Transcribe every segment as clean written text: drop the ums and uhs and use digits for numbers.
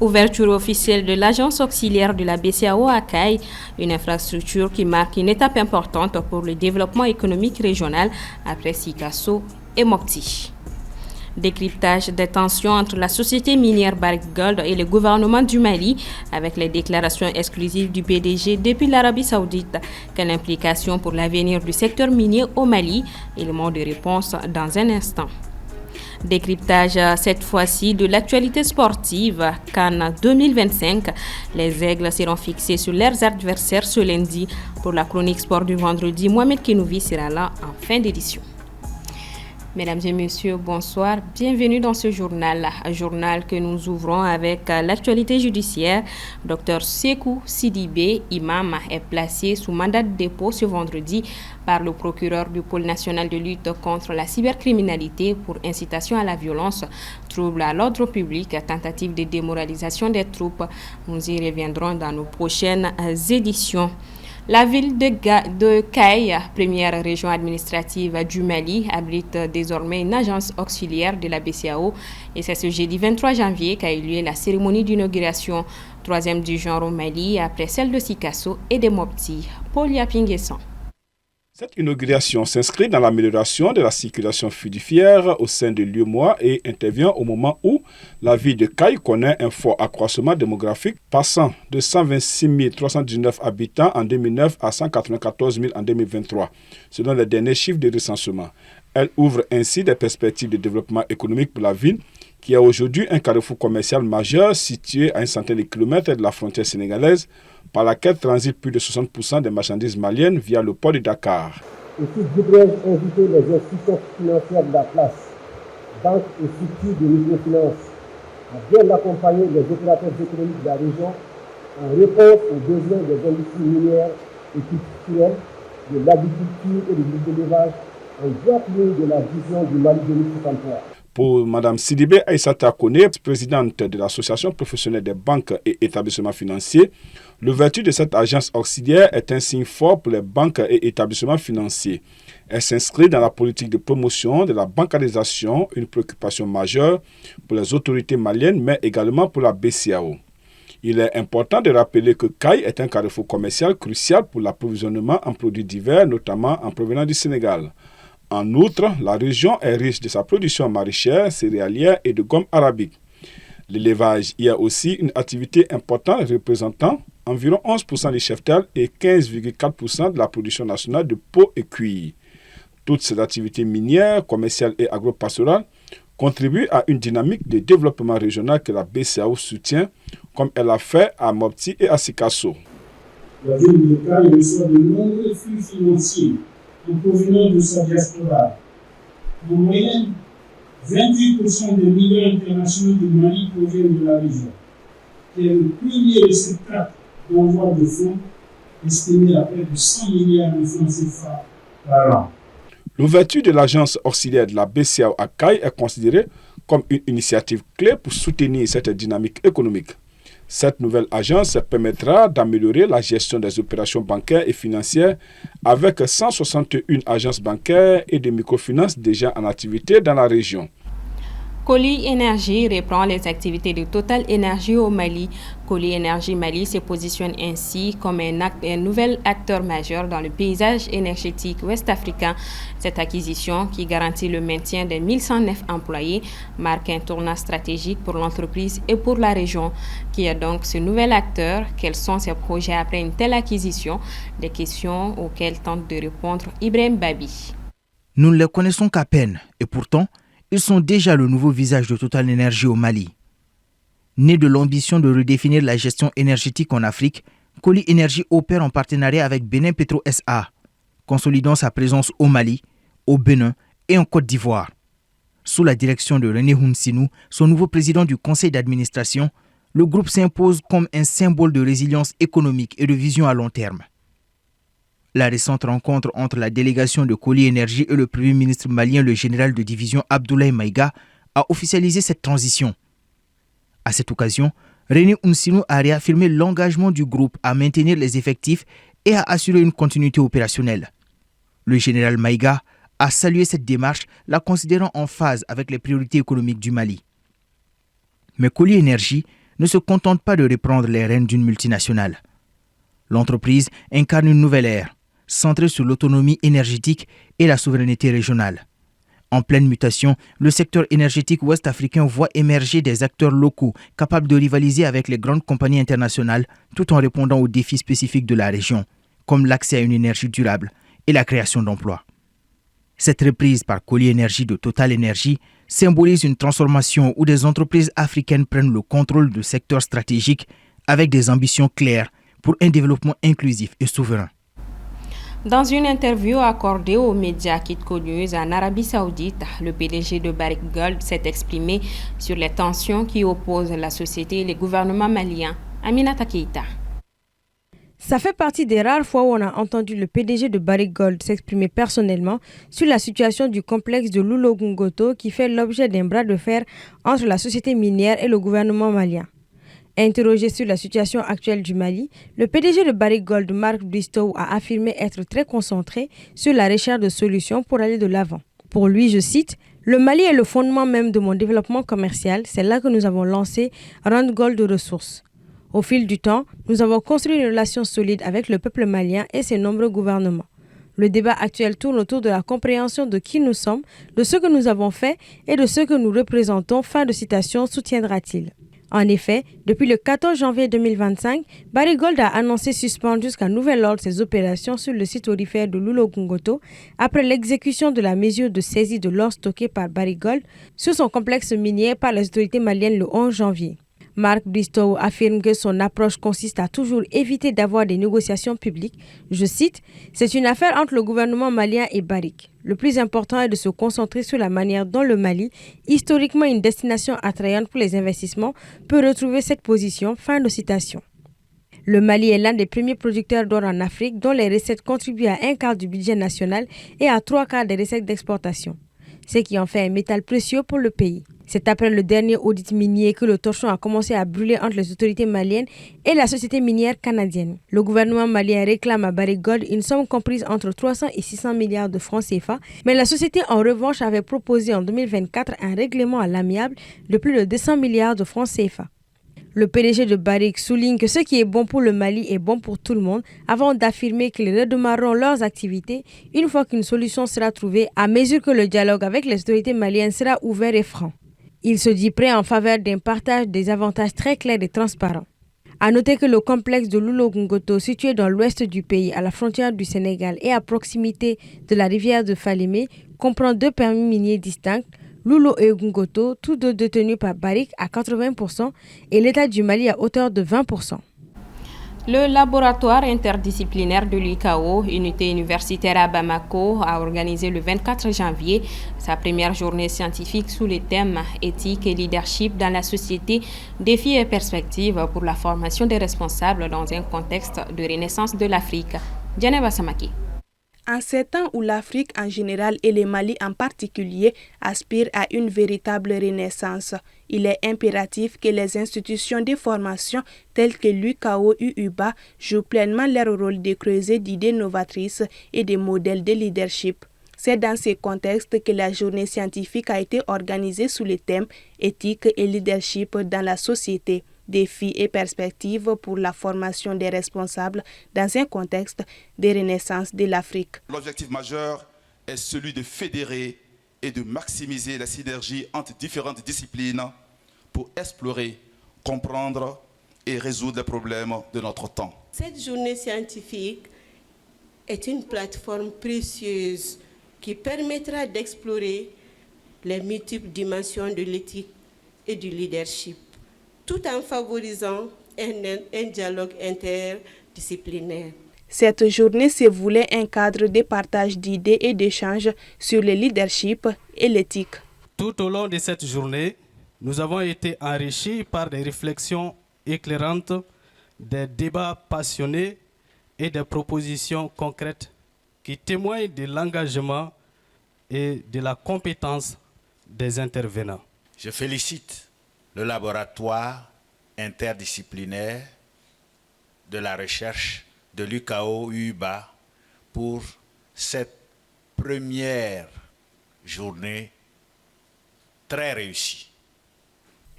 Ouverture officielle de l'agence auxiliaire de la BCAO à Kayes, une infrastructure qui marque une étape importante pour le développement économique régional après Sikasso et Mopti. Décryptage des tensions entre la société minière Barrick Gold et le gouvernement du Mali avec les déclarations exclusives du PDG depuis l'Arabie Saoudite. Quelle implication pour l'avenir du secteur minier au Mali? Élément de réponse dans un instant. Décryptage cette fois-ci de l'actualité sportive. Cannes 2025. Les aigles seront fixés sur leurs adversaires ce lundi. Pour la chronique sport du vendredi, Mohamed Kenouvi sera là en fin d'édition. Mesdames et messieurs, bonsoir. Bienvenue dans ce journal. Un journal que nous ouvrons avec l'actualité judiciaire. Dr Sekou Sidibé, imam, est placé sous mandat de dépôt ce vendredi par le procureur du pôle national de lutte contre la cybercriminalité pour incitation à la violence, trouble à l'ordre public, tentative de démoralisation des troupes. Nous y reviendrons dans nos prochaines éditions. La ville de Kayes, première région administrative du Mali, abrite désormais une agence auxiliaire de la BCAO et c'est ce jeudi 23 janvier qu'a eu lieu la cérémonie d'inauguration, troisième du genre au Mali après celle de Sikasso et de Mopti. Paul Yapinguessan. Cette inauguration s'inscrit dans l'amélioration de la circulation fluviale au sein de l'UEMOA et intervient au moment où la ville de Kayes connaît un fort accroissement démographique, passant de 126 319 habitants en 2009 à 194 000 en 2023, selon les derniers chiffres de recensement. Elle ouvre ainsi des perspectives de développement économique pour la ville, qui est aujourd'hui un carrefour commercial majeur situé à une centaine de kilomètres de la frontière sénégalaise, par laquelle transitent plus de 60% des marchandises maliennes via le port de Dakar. Aussi, voudrais inviter les institutions financières de la place, banques et structures de microfinance, à bien accompagner les opérateurs économiques de la région en réponse aux besoins des industries minières et culturelles, de l'agriculture et de l'élevage, en droite ligne de la vision du Mali 2063. Pour Mme Sidibé Aïssata Kone, présidente de l'Association professionnelle des banques et établissements financiers, l'ouverture de cette agence auxiliaire est un signe fort pour les banques et établissements financiers. Elle s'inscrit dans la politique de promotion de la bancarisation, une préoccupation majeure pour les autorités maliennes, mais également pour la BCAO. Il est important de rappeler que Kayes est un carrefour commercial crucial pour l'approvisionnement en produits divers, notamment en provenance du Sénégal. En outre, la région est riche de sa production maraîchère, céréalière et de gomme arabique. L'élevage y a aussi une activité importante représentant environ 11% des cheptels et 15,4% de la production nationale de peau et cuir. Toutes ces activités minières, commerciales et agropastorales contribuent à une dynamique de développement régional que la BCAO soutient, comme elle a fait à Mopti et à Sikasso. La ville de Kayes reçoit de nombreux flux financiers en provenance de sa diaspora. En moyenne, 28% des migrants internationaux du Mali proviennent de la région, qui est le premier réceptacle d'envoi de fonds estimé à près de 100 milliards de francs CFA par an. L'ouverture de l'agence auxiliaire de la BCAO à Kayes est considérée comme une initiative clé pour soutenir cette dynamique économique. Cette nouvelle agence permettra d'améliorer la gestion des opérations bancaires et financières avec 161 agences bancaires et de microfinances déjà en activité dans la région. Coli Énergie reprend les activités de Total Énergie au Mali. Coli Énergie Mali se positionne ainsi comme un nouvel acteur majeur dans le paysage énergétique ouest-africain. Cette acquisition, qui garantit le maintien des 1109 employés, marque un tournant stratégique pour l'entreprise et pour la région. Qui est donc ce nouvel acteur? Quels sont ses projets après une telle acquisition? Des questions auxquelles tente de répondre Ibrahim Babi. Nous ne les connaissons qu'à peine et pourtant, ils sont déjà le nouveau visage de Total Énergie au Mali. Né de l'ambition de redéfinir la gestion énergétique en Afrique, Coli Énergie opère en partenariat avec Benin Petro SA, consolidant sa présence au Mali, au Bénin et en Côte d'Ivoire. Sous la direction de René Hunsinou, son nouveau président du conseil d'administration, le groupe s'impose comme un symbole de résilience économique et de vision à long terme. La récente rencontre entre la délégation de Coli Énergie et le premier ministre malien, le général de division Abdoulaye Maïga, a officialisé cette transition. À cette occasion, René Hunsinou a réaffirmé l'engagement du groupe à maintenir les effectifs et à assurer une continuité opérationnelle. Le général Maïga a salué cette démarche, la considérant en phase avec les priorités économiques du Mali. Mais Coli Énergie ne se contente pas de reprendre les rênes d'une multinationale. L'entreprise incarne une nouvelle ère, centrée sur l'autonomie énergétique et la souveraineté régionale. En pleine mutation, le secteur énergétique ouest-africain voit émerger des acteurs locaux capables de rivaliser avec les grandes compagnies internationales tout en répondant aux défis spécifiques de la région, comme l'accès à une énergie durable et la création d'emplois. Cette reprise par Koli Energy de Total Energy symbolise une transformation où des entreprises africaines prennent le contrôle de secteurs stratégiques avec des ambitions claires pour un développement inclusif et souverain. Dans une interview accordée aux médias Kitco News en Arabie Saoudite, le PDG de Barrick Gold s'est exprimé sur les tensions qui opposent la société et les gouvernements maliens. Aminata Keita. Ça fait partie des rares fois où on a entendu le PDG de Barrick Gold s'exprimer personnellement sur la situation du complexe de Loulo-Goungoto qui fait l'objet d'un bras de fer entre la société minière et le gouvernement malien. Interrogé sur la situation actuelle du Mali, le PDG de Barrick Gold, Mark Bristow, a affirmé être très concentré sur la recherche de solutions pour aller de l'avant. Pour lui, je cite, « Le Mali est le fondement même de mon développement commercial, c'est là que nous avons lancé Randgold de ressources. Au fil du temps, nous avons construit une relation solide avec le peuple malien et ses nombreux gouvernements. Le débat actuel tourne autour de la compréhension de qui nous sommes, de ce que nous avons fait et de ce que nous représentons. » Fin de citation, soutiendra-t-il. En effet, depuis le 14 janvier 2025, Barrick Gold a annoncé suspendre jusqu'à nouvel ordre ses opérations sur le site aurifère de Loulo-Goungoto après l'exécution de la mesure de saisie de l'or stocké par Barrick Gold sur son complexe minier par les autorités maliennes le 11 janvier. Mark Bristow affirme que son approche consiste à toujours éviter d'avoir des négociations publiques. Je cite, « C'est une affaire entre le gouvernement malien et Barrick. Le plus important est de se concentrer sur la manière dont le Mali, historiquement une destination attrayante pour les investissements, peut retrouver cette position. » Fin de citation. Le Mali est l'un des premiers producteurs d'or en Afrique dont les recettes contribuent à 1/4 du budget national et à 3/4 des recettes d'exportation, ce qui en fait un métal précieux pour le pays. C'est après le dernier audit minier que le torchon a commencé à brûler entre les autorités maliennes et la société minière canadienne. Le gouvernement malien réclame à Barrick Gold une somme comprise entre 300 et 600 milliards de francs CFA, mais la société en revanche avait proposé en 2024 un règlement à l'amiable de plus de 200 milliards de francs CFA. Le PDG de Barrick souligne que ce qui est bon pour le Mali est bon pour tout le monde avant d'affirmer qu'ils redémarreront leurs activités une fois qu'une solution sera trouvée à mesure que le dialogue avec les autorités maliennes sera ouvert et franc. Il se dit prêt en faveur d'un partage des avantages très clairs et transparents. À noter que le complexe de Loulo-Goungoto, situé dans l'ouest du pays, à la frontière du Sénégal et à proximité de la rivière de Falémé, comprend 2 permis miniers distincts, Loulo et Goungoto, tous deux détenus par Barrick à 80% et l'État du Mali à hauteur de 20%. Le laboratoire interdisciplinaire de l'ICAO, unité universitaire à Bamako, a organisé le 24 janvier sa première journée scientifique sous les thèmes éthique et leadership dans la société, défis et perspectives pour la formation des responsables dans un contexte de renaissance de l'Afrique. Djaneba Samaki. En ces temps où l'Afrique en général et le Mali en particulier aspirent à une véritable renaissance, il est impératif que les institutions de formation telles que l'UKO-UUBA jouent pleinement leur rôle de creuset d'idées novatrices et de modèles de leadership. C'est dans ce contexte que la journée scientifique a été organisée sous le thème « Éthique et leadership dans la société ». Défis et perspectives pour la formation des responsables dans un contexte de renaissance de l'Afrique. L'objectif majeur est celui de fédérer et de maximiser la synergie entre différentes disciplines pour explorer, comprendre et résoudre les problèmes de notre temps. Cette journée scientifique est une plateforme précieuse qui permettra d'explorer les multiples dimensions de l'éthique et du leadership, tout en favorisant un dialogue interdisciplinaire. Cette journée se voulait un cadre de partage d'idées et d'échanges sur le leadership et l'éthique. Tout au long de cette journée, nous avons été enrichis par des réflexions éclairantes, des débats passionnés et des propositions concrètes qui témoignent de l'engagement et de la compétence des intervenants. Je félicite le laboratoire interdisciplinaire de la recherche de l'UKO-UBA pour cette première journée très réussie.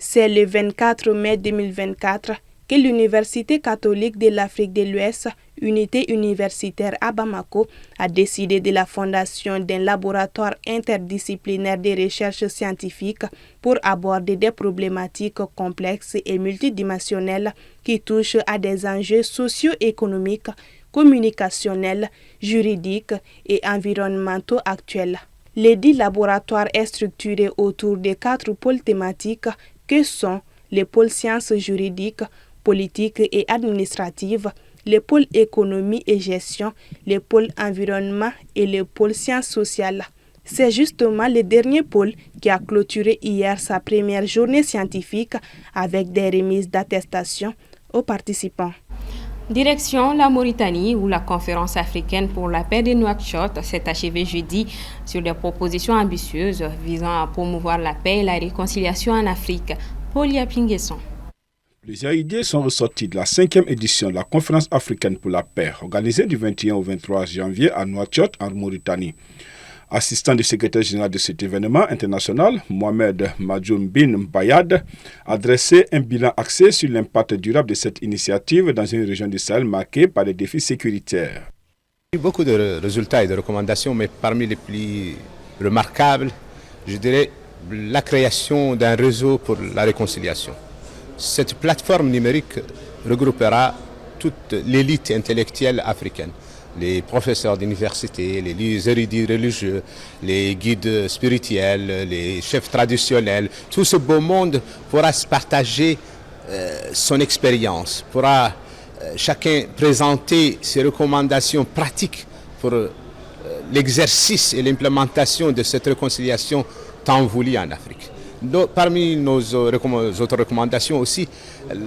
C'est le 24 mai 2024 que l'Université catholique de l'Afrique de l'Ouest, unité universitaire à Bamako, a décidé de la fondation d'un laboratoire interdisciplinaire de recherche scientifique pour aborder des problématiques complexes et multidimensionnelles qui touchent à des enjeux socio-économiques, communicationnels, juridiques et environnementaux actuels. L'édit laboratoire est structuré autour de 4 pôles thématiques que sont les pôles sciences juridiques, politiques et administratives, les pôles économie et gestion, les pôles environnement et les pôles sciences sociales. C'est justement le dernier pôle qui a clôturé hier sa première journée scientifique avec des remises d'attestation aux participants. Direction la Mauritanie, où la conférence africaine pour la paix de Nouakchott s'est achevée jeudi sur des propositions ambitieuses visant à promouvoir la paix et la réconciliation en Afrique. Paulia Pinguesson. Plusieurs idées sont ressorties de la 5e édition de la conférence africaine pour la paix, organisée du 21 au 23 janvier à Nouakchott, en Mauritanie. Assistant du secrétaire général de cet événement international, Mohamed Madjoum bin Bayad a dressé un bilan axé sur l'impact durable de cette initiative dans une région du Sahel marquée par des défis sécuritaires. Il y a eu beaucoup de résultats et de recommandations, mais parmi les plus remarquables, je dirais la création d'un réseau pour la réconciliation. Cette plateforme numérique regroupera toute l'élite intellectuelle africaine. Les professeurs d'université, les érudits religieux, les guides spirituels, les chefs traditionnels, tout ce beau monde pourra se partager son expérience, pourra chacun présenter ses recommandations pratiques pour l'exercice et l'implémentation de cette réconciliation tant voulue en Afrique. Parmi nos autres recommandations aussi,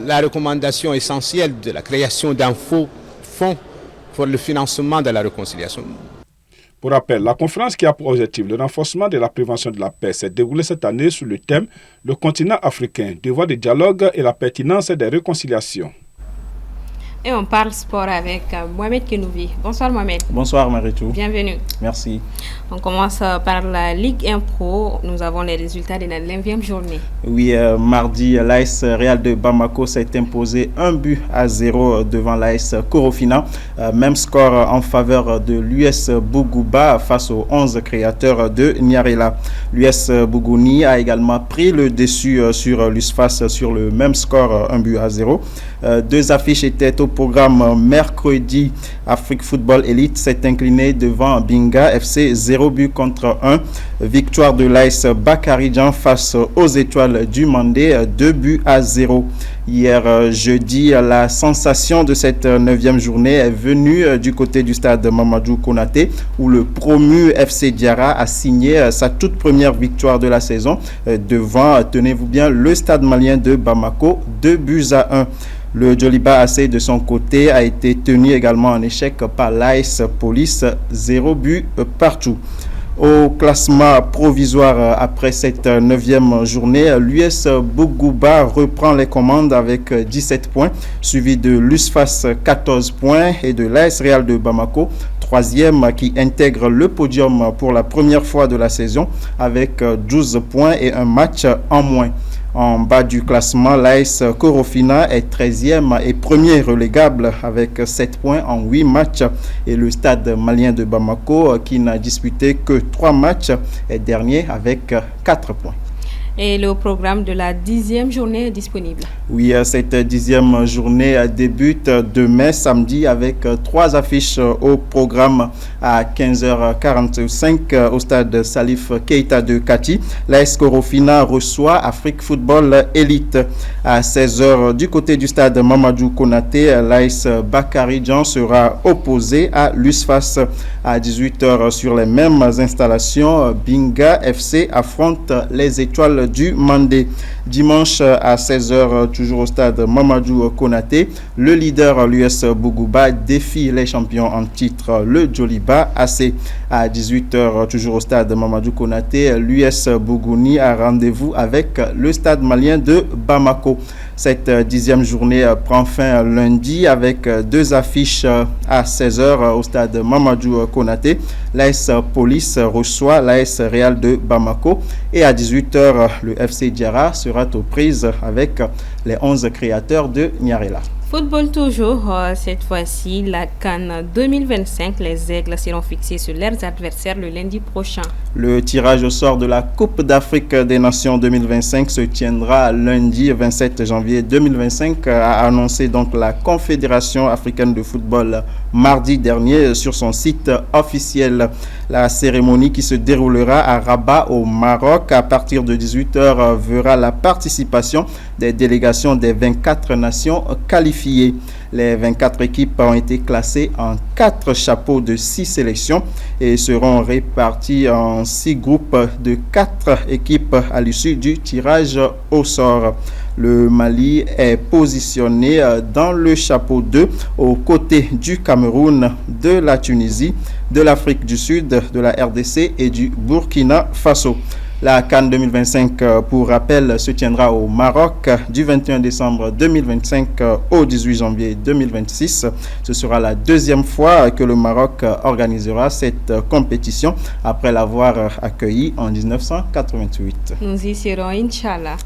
la recommandation essentielle de la création d'un fonds pour le financement de la réconciliation. Pour rappel, la conférence qui a pour objectif le renforcement de la prévention de la paix s'est déroulée cette année sous le thème « Le continent africain, devoir de dialogue et la pertinence des réconciliations ». Et on parle sport avec Mohamed Kenouvi. Bonsoir Mohamed. Bonsoir Maritou. Bienvenue. Merci. On commence par la Ligue 1 Pro. Nous avons les résultats de la 9e journée. Oui, mardi, l'AS Real de Bamako s'est imposé 1-0 devant l'AS Korofina. Même score en faveur de l'US Bougouba face aux 11 créateurs de Niarela. L'US Bougouni a également pris le dessus sur l'USFAS sur le même score 1-0. Deux affiches étaient au programme mercredi. Afrique Football Elite s'est incliné devant Binga FC 0-1. Victoire de l'AS Bakaridjan face aux Étoiles du Mandé 2-0. Hier jeudi, la sensation de cette 9e journée est venue du côté du stade Mamadou Konaté où le promu FC Diarra a signé sa toute première victoire de la saison devant, tenez-vous bien, le stade malien de Bamako 2-1. Le Djoliba AC de son côté a été tenu également en échec par l'AS Police 0 partout. Au classement provisoire après cette 9e journée, l'US Bougouba reprend les commandes avec 17 points, suivi de l'USFAS 14 points et de l'AS Real de Bamako, 3e qui intègre le podium pour la première fois de la saison avec 12 points et un match en moins. En bas du classement, l'AS Korofina est 13e et premier relégable avec 7 points en 8 matchs. Et le stade malien de Bamako, qui n'a disputé que 3 matchs, est dernier avec 4 points. Et le programme de la 10e journée est disponible. Oui, cette 10e journée débute demain samedi avec 3 affiches au programme à 15h45 au stade Salif Keita de Kati. L'AS Korofina reçoit Afrique Football Elite. À 16h du côté du stade Mamadou Konaté, l'AS Bakaridjan sera opposé à l'USFAS. À 18h sur les mêmes installations, Binga FC affronte les Étoiles du Mandé. Dimanche à 16h, toujours au stade Mamadou Konaté, le leader l'US Bougouba défie les champions en titre, le Djoliba AC. À 18h, toujours au stade Mamadou Konaté, l'US Bougouni a rendez-vous avec le stade malien de Bamako. Cette 10e journée prend fin lundi avec 2 affiches à 16h au stade Mamadou Konaté. L'AS Police reçoit l'AS Real de Bamako et à 18h, le FC Diarra sera aux prises avec les 11 créateurs de Niarela. Football toujours, cette fois-ci, la CAN 2025, les aigles seront fixés sur leurs adversaires le lundi prochain. Le tirage au sort de la Coupe d'Afrique des Nations 2025 se tiendra lundi 27 janvier 2025, a annoncé donc la Confédération africaine de football mardi dernier sur son site officiel. La cérémonie qui se déroulera à Rabat au Maroc à partir de 18h verra la participation des délégations des 24 nations qualifiées. Les 24 équipes ont été classées en 4 chapeaux de 6 sélections et seront réparties en 6 groupes de 4 équipes à l'issue du tirage au sort. Le Mali est positionné dans le chapeau 2 aux côtés du Cameroun, de la Tunisie, de l'Afrique du Sud, de la RDC et du Burkina Faso. La CAN 2025, pour rappel, se tiendra au Maroc du 21 décembre 2025 au 18 janvier 2026. Ce sera la 2e fois que le Maroc organisera cette compétition après l'avoir accueillie en 1988. Nous y serons, Inch'Allah.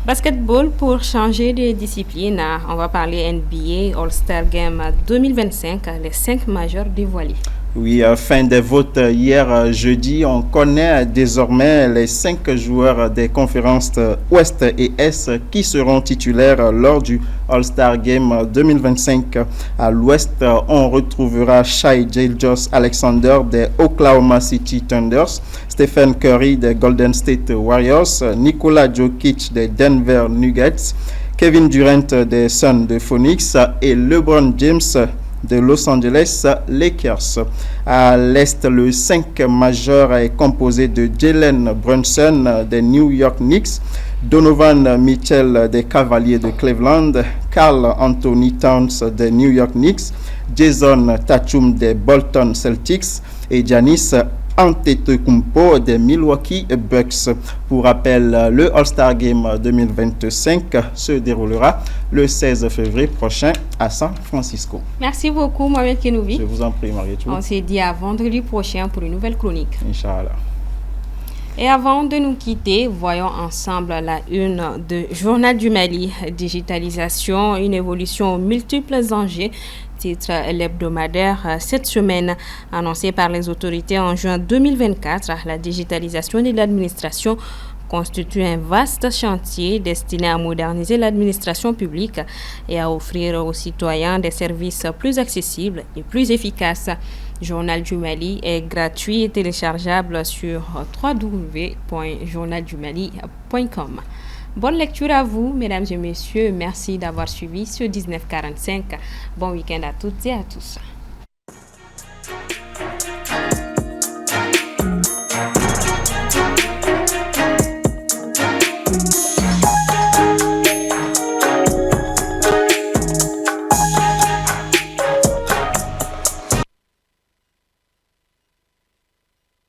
Basketball, pour changer de discipline, on va parler NBA All-Star Game 2025, les 5 majeurs dévoilés. Oui, fin des votes hier jeudi. On connaît désormais les 5 joueurs des conférences Ouest et Est qui seront titulaires lors du All-Star Game 2025. À l'Ouest, on retrouvera Shai Gilgeous-Alexander des Oklahoma City Thunders, Stephen Curry des Golden State Warriors, Nikola Jokic des Denver Nuggets, Kevin Durant des Suns de Phoenix et LeBron James de Los Angeles Lakers. À l'Est, le 5 majeur est composé de Jalen Brunson des New York Knicks, Donovan Mitchell des Cavaliers de Cleveland, Karl Anthony Towns des New York Knicks, Jason Tatum des Bolton Celtics et Giannis Antetokounmpo des Milwaukee Bucks. Pour rappel, le All-Star Game 2025 se déroulera le 16 février prochain à San Francisco. Merci beaucoup, Mohamed Kenouvi. Je vous en prie, Mariette. On se dit à vendredi prochain pour une nouvelle chronique. Inch'Allah. Et avant de nous quitter, voyons ensemble la une de Journal du Mali. Digitalisation, une évolution aux multiples enjeux. Titre l'hebdomadaire cette semaine, annoncé par les autorités en juin 2024, la digitalisation de l'administration constitue un vaste chantier destiné à moderniser l'administration publique et à offrir aux citoyens des services plus accessibles et plus efficaces. Journal du Mali est gratuit et téléchargeable sur www.journaldumali.com. Bonne lecture à vous, mesdames et messieurs. Merci d'avoir suivi ce 1945. Bon week-end à toutes et à tous.